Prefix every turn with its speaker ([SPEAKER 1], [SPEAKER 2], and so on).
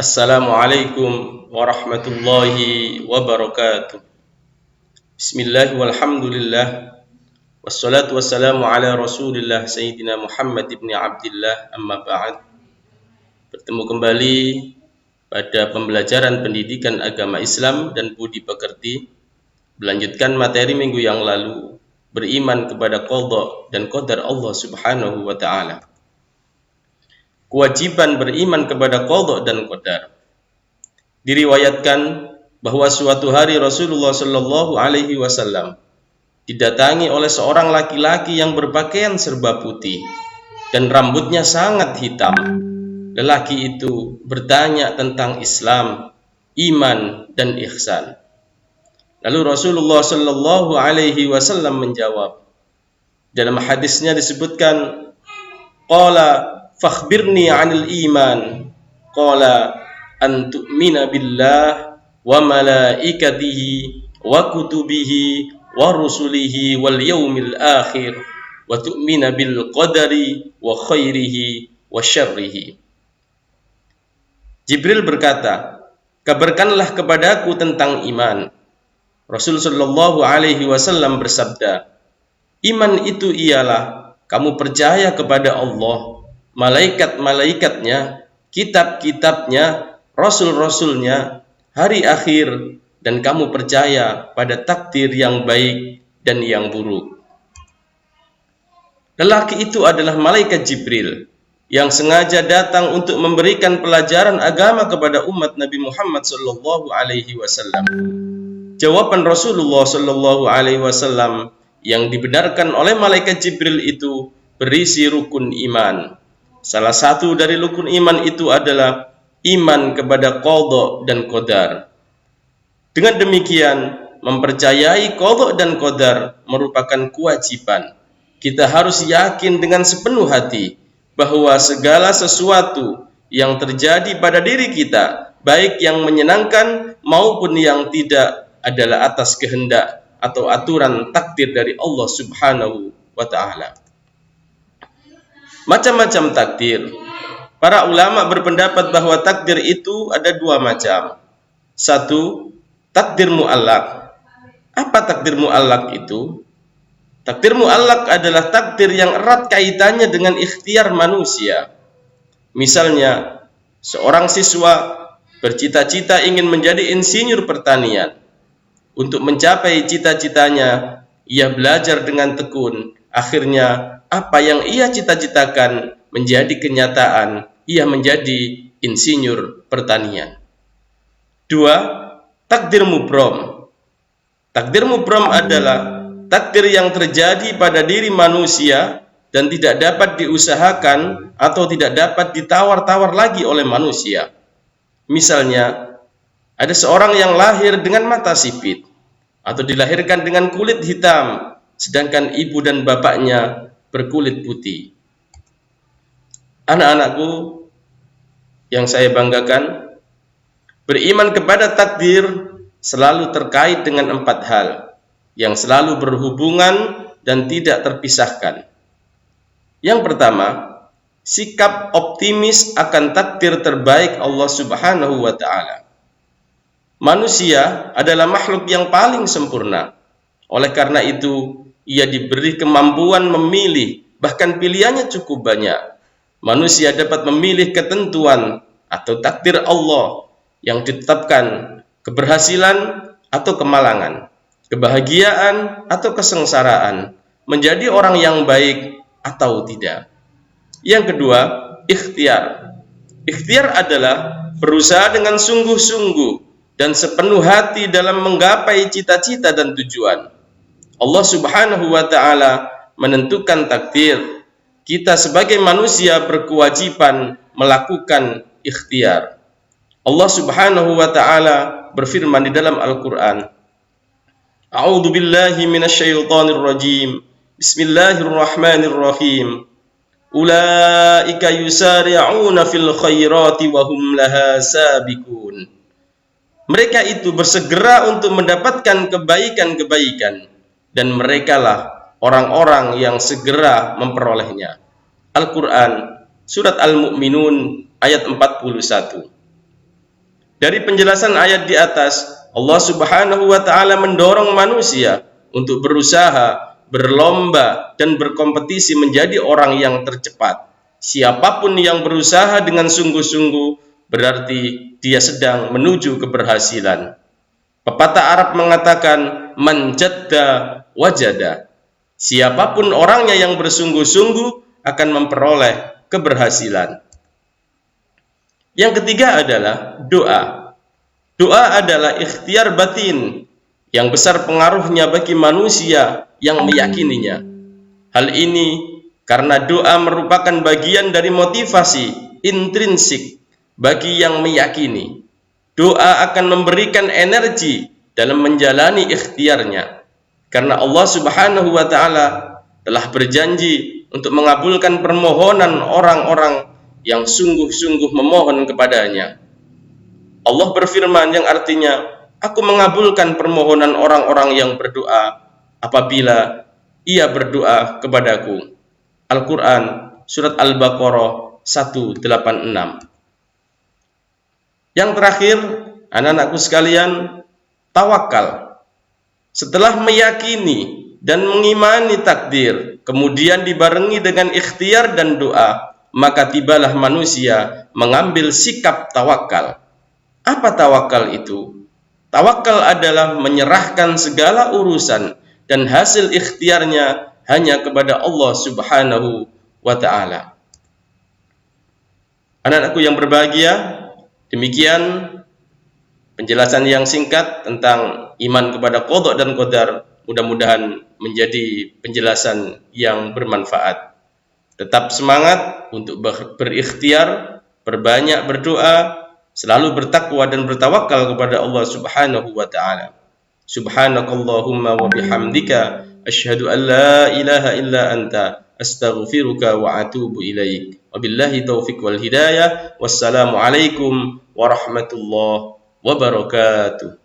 [SPEAKER 1] Assalamualaikum warahmatullahi wabarakatuh. Bismillah walhamdulillah. Wassalatu wassalamu ala rasulillah Sayyidina Muhammad ibn Abdillah, amma ba'd. Bertemu kembali pada pembelajaran pendidikan agama Islam dan budi pekerti. Melanjutkan materi minggu yang lalu, beriman kepada qadha dan qadar Allah subhanahu wa ta'ala. Kewajiban beriman kepada qadha dan qadar. Diriwayatkan bahwa suatu hari Rasulullah Shallallahu Alaihi Wasallam didatangi oleh seorang laki-laki yang berpakaian serba putih dan rambutnya sangat hitam. Lelaki itu bertanya tentang Islam, iman, dan ihsan. Lalu Rasulullah Shallallahu Alaihi Wasallam menjawab. Dalam hadisnya disebutkan, qala fakhbirni 'anil iman. Qala an tu'mina billah wa malaikatihi wa kutubihi wa rusulihi wal yaumil akhir wa tu'mina bil qadari wa khairihi wa syarrihi. Jibril berkata, kabarkanlah kepadaku tentang iman. Rasul sallallahu alaihi wasallam bersabda, iman itu ialah kamu percaya kepada Allah, malaikat-malaikatnya, kitab-kitabnya, rasul-rasulnya, hari akhir, dan kamu percaya pada takdir yang baik dan yang buruk. Lelaki itu adalah malaikat Jibril yang sengaja datang untuk memberikan pelajaran agama kepada umat Nabi Muhammad sallallahu alaihi wasallam. Jawaban Rasulullah sallallahu alaihi wasallam yang dibenarkan oleh malaikat Jibril itu berisi rukun iman. Salah satu dari rukun iman itu adalah iman kepada qadha dan qadar. Dengan demikian, mempercayai qadha dan qadar merupakan kewajiban. Kita harus yakin dengan sepenuh hati bahwa segala sesuatu yang terjadi pada diri kita, baik yang menyenangkan maupun yang tidak, adalah atas kehendak atau aturan takdir dari Allah subhanahu wa ta'ala. Macam-macam takdir. Para ulama berpendapat bahwa takdir itu ada dua macam. Satu, takdir mu'allaq. Apa takdir mu'allaq itu? Takdir mu'allaq adalah takdir yang erat kaitannya dengan ikhtiar manusia. Misalnya, seorang siswa bercita-cita ingin menjadi insinyur pertanian. Untuk mencapai cita-citanya, ia belajar dengan tekun. Akhirnya, apa yang ia cita-citakan menjadi kenyataan. Ia menjadi insinyur pertanian. Dua, takdir mubrom. Takdir mubrom adalah takdir yang terjadi pada diri manusia dan tidak dapat diusahakan atau tidak dapat ditawar-tawar lagi oleh manusia. Misalnya, ada seorang yang lahir dengan mata sipit atau dilahirkan dengan kulit hitam, sedangkan ibu dan bapaknya berkulit putih. Anak-anakku yang saya banggakan, beriman kepada takdir selalu terkait dengan 4 hal yang selalu berhubungan dan tidak terpisahkan. Yang pertama, sikap optimis akan takdir terbaik Allah subhanahu wa ta'ala. Manusia adalah makhluk yang paling sempurna. Oleh karena itu, ia diberi kemampuan memilih, bahkan pilihannya cukup banyak. Manusia dapat memilih ketentuan atau takdir Allah yang ditetapkan, keberhasilan atau kemalangan, kebahagiaan atau kesengsaraan, menjadi orang yang baik atau tidak. Yang kedua, ikhtiar. Ikhtiar adalah berusaha dengan sungguh-sungguh dan sepenuh hati dalam menggapai cita-cita dan tujuan. Allah subhanahu wa ta'ala menentukan takdir. Kita sebagai manusia berkewajiban melakukan ikhtiar. Allah subhanahu wa ta'ala berfirman di dalam Al-Quran, A'udzu billahi minasyaitonir rajim. Bismillahirrahmanirrahim. Ulaika yusari'una fil khairati wa hum laha sabiqun. Mereka itu bersegera untuk mendapatkan kebaikan-kebaikan dan merekalah orang-orang yang segera memperolehnya. Al-Quran, Surat Al-Mu'minun, ayat 41. Dari penjelasan ayat di atas, Allah Subhanahu wa taala mendorong manusia untuk berusaha, berlomba dan berkompetisi menjadi orang yang tercepat. Siapapun yang berusaha dengan sungguh-sungguh berarti dia sedang menuju keberhasilan. Pepatah Arab mengatakan man jadda wajada. Siapapun orangnya yang bersungguh-sungguh akan memperoleh keberhasilan. Yang ketiga adalah doa. Doa adalah ikhtiar batin yang besar pengaruhnya bagi manusia yang meyakininya. Hal ini karena doa merupakan bagian dari motivasi intrinsik bagi yang meyakini. Doa akan memberikan energi dalam menjalani ikhtiarnya. Karena Allah Subhanahu wa taala telah berjanji untuk mengabulkan permohonan orang-orang yang sungguh-sungguh memohon kepadanya. Allah berfirman yang artinya, aku mengabulkan permohonan orang-orang yang berdoa apabila ia berdoa kepadaku. Al-Quran, Surat Al-Baqarah 186. Yang terakhir, anak-anakku sekalian, tawakal. Setelah meyakini dan mengimani takdir, kemudian dibarengi dengan ikhtiar dan doa, maka tibalah manusia mengambil sikap tawakal. Apa tawakal itu? Tawakal adalah menyerahkan segala urusan dan hasil ikhtiarnya hanya kepada Allah Subhanahu wa ta'ala. Anak-anakku yang berbahagia, demikian penjelasan yang singkat tentang iman kepada qada dan qadar. Mudah-mudahan menjadi penjelasan yang bermanfaat. Tetap semangat untuk berikhtiar, berbanyak berdoa, selalu bertakwa dan bertawakal kepada Allah Subhanahu wa ta'ala. Subhanakallahumma wa bihamdika asyhadu an la ilaha illa anta astaghfiruka wa atubu ilaik. Wabillahi taufiq wal hidayah. Wassalamu alaikum warahmatullahi wabarakatuh.